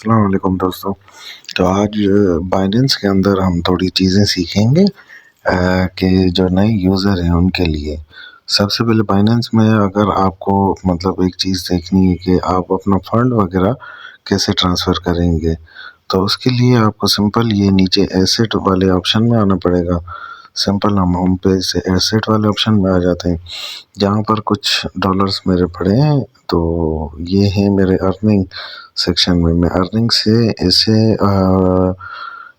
अस्सलाम वालेकुम दोस्तों। तो आज बाइनेंस के अंदर हम थोड़ी चीज़ें सीखेंगे कि जो नए यूज़र हैं उनके लिए। सबसे पहले बाइनेंस में अगर आपको मतलब एक चीज़ देखनी है कि आप अपना फ़ंड वगैरह कैसे ट्रांसफ़र करेंगे, तो उसके लिए आपको सिंपल ये नीचे एसेट वाले ऑप्शन में आना पड़ेगा। सिंपल हम होम पेज से एसेट वाले ऑप्शन में आ जाते हैं, जहाँ पर कुछ डॉलर्स मेरे पड़े हैं। तो ये है मेरे अर्निंग सेक्शन में। मैं अर्निंग से इसे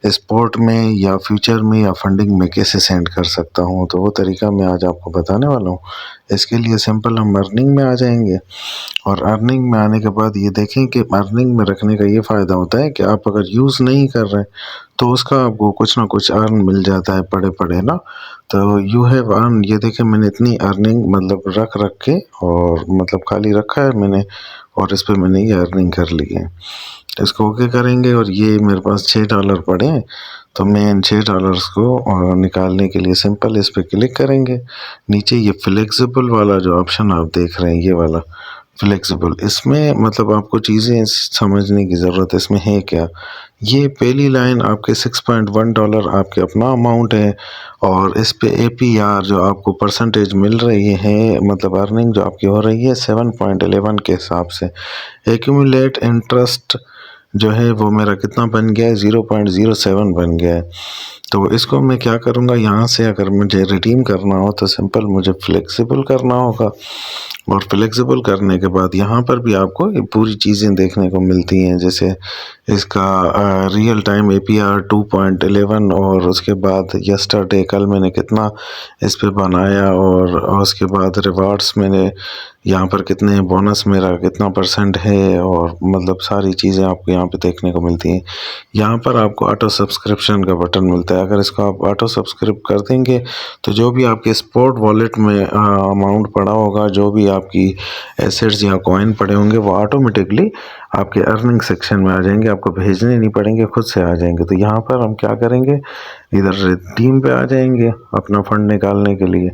स्पॉट में या फ्यूचर में या फंडिंग में कैसे सेंड कर सकता हूँ, तो वो तरीका मैं आज आपको बताने वाला हूँ। इसके लिए सिंपल हम अर्निंग में आ जाएंगे और अर्निंग में आने के बाद ये देखें कि अर्निंग में रखने का ये फ़ायदा होता है कि आप अगर यूज़ नहीं कर रहे तो उसका आपको कुछ ना कुछ अर्न मिल जाता है पड़े पड़े ना। तो यू हैव अर्न, ये देखें मैंने इतनी अर्निंग मतलब रख रख के और मतलब खाली रखा है मैंने, और इस पे मैंने ये अर्निंग कर ली है। इसको ओके करेंगे और ये मेरे पास $6 पड़े हैं, तो मैं इन $6 को निकालने के लिए सिंपल इस पे क्लिक करेंगे। नीचे ये फ्लेक्सिबल वाला जो ऑप्शन आप देख रहे हैं, ये वाला फ्लेक्सिबल, इसमें मतलब आपको चीज़ें समझने की ज़रूरत है। इसमें है क्या, ये पहली लाइन आपके $6.1 आपके अपना अमाउंट है, और इस पे APR जो आपको परसेंटेज मिल रही है, मतलब अर्निंग जो आपकी हो रही है 7.11 के हिसाब से। एक्यूमुलेट इंटरेस्ट जो है वो मेरा कितना बन गया है, 0.07 बन गया है। तो इसको मैं क्या करूँगा, यहाँ से अगर मुझे रिडीम करना हो तो सिंपल मुझे फ्लेक्सिबल करना होगा, और फ्लेक्सिबल करने के बाद यहाँ पर भी आपको ये पूरी चीज़ें देखने को मिलती हैं। जैसे इसका रियल टाइम APR 2.11, और उसके बाद यस्टरडे कल मैंने कितना इस पे बनाया, और उसके बाद रिवार्ड्स मैंने यहाँ पर कितने, बोनस मेरा कितना % है, और मतलब सारी चीज़ें आपको यहाँ पे देखने को मिलती हैं। यहाँ पर आपको ऑटो सब्सक्रिप्शन का बटन मिलता है। अगर इसको आप ऑटो सब्सक्राइब कर देंगे तो जो भी आपके स्पॉट वॉलेट में अमाउंट पड़ा होगा, जो भी आपकी एसेट्स या कॉइन पड़े होंगे, वो ऑटोमेटिकली आपके अर्निंग सेक्शन में आ जाएंगे, आपको भेजने नहीं पड़ेंगे, खुद से आ जाएंगे। तो यहाँ पर हम क्या करेंगे, इधर रिडीम पे आ जाएंगे अपना फंड निकालने के लिए।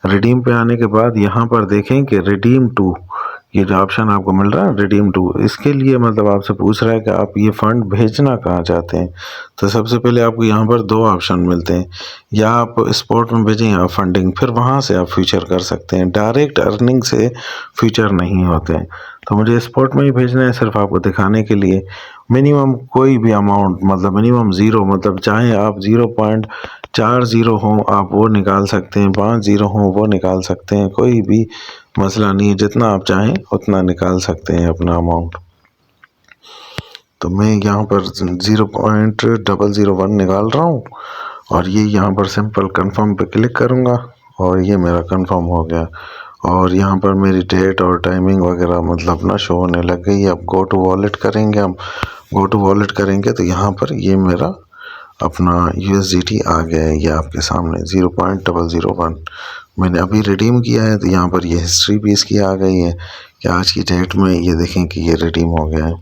रिडीम पे आने के बाद यहाँ पर देखें कि रिडीम टू, ये जो ऑप्शन आपको मिल रहा है रिडीम टू, इसके लिए मतलब आपसे पूछ रहा है कि आप ये फ़ंड भेजना कहाँ चाहते हैं। तो सबसे पहले आपको यहाँ पर दो ऑप्शन मिलते हैं, या आप स्पॉट में भेजें या फंडिंग, फिर वहाँ से आप फ्यूचर कर सकते हैं। डायरेक्ट अर्निंग से फ्यूचर नहीं होते हैं। तो मुझे स्पॉट में ही भेजना है, सिर्फ आपको दिखाने के लिए। मिनिमम कोई भी अमाउंट, मतलब मिनिमम ज़ीरो, मतलब चाहे आप 0.40 हो आप वो निकाल सकते हैं, 50 हो वो निकाल सकते हैं, कोई भी मसला नहीं है। जितना आप चाहें उतना निकाल सकते हैं अपना अमाउंट। तो मैं यहाँ पर 0.001 निकाल रहा हूँ, और ये यहाँ पर सिंपल कंफर्म पे क्लिक करूँगा, और ये मेरा कंफर्म हो गया। और यहाँ पर मेरी डेट और टाइमिंग वगैरह मतलब ना शो होने लग गई। अब गो टू वॉलेट करेंगे, हम गो टू वॉलेट करेंगे तो यहाँ पर ये मेरा अपना USDT आ गया है, ये आपके सामने 0.001 मैंने अभी रिडीम किया है। तो यहाँ पर ये हिस्ट्री भी इसकी आ गई है कि आज की डेट में ये देखें कि ये रिडीम हो गया है।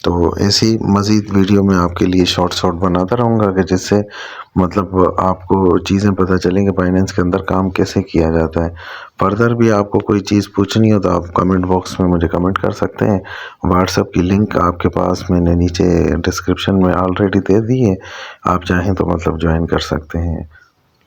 तो ऐसी मज़ीद वीडियो मैं आपके लिए शॉर्ट बनाता रहूँगा कि जिससे मतलब आपको चीज़ें पता चलेंगे बाइनेंस के अंदर काम कैसे किया जाता है। फर्दर भी आपको कोई चीज़ पूछनी हो तो आप कमेंट बॉक्स में मुझे कमेंट कर सकते हैं। व्हाट्सएप की लिंक आपके पास मैंने नीचे डिस्क्रिप्शन में ऑलरेडी दे दी है, आप चाहें तो मतलब ज्वाइन कर सकते हैं।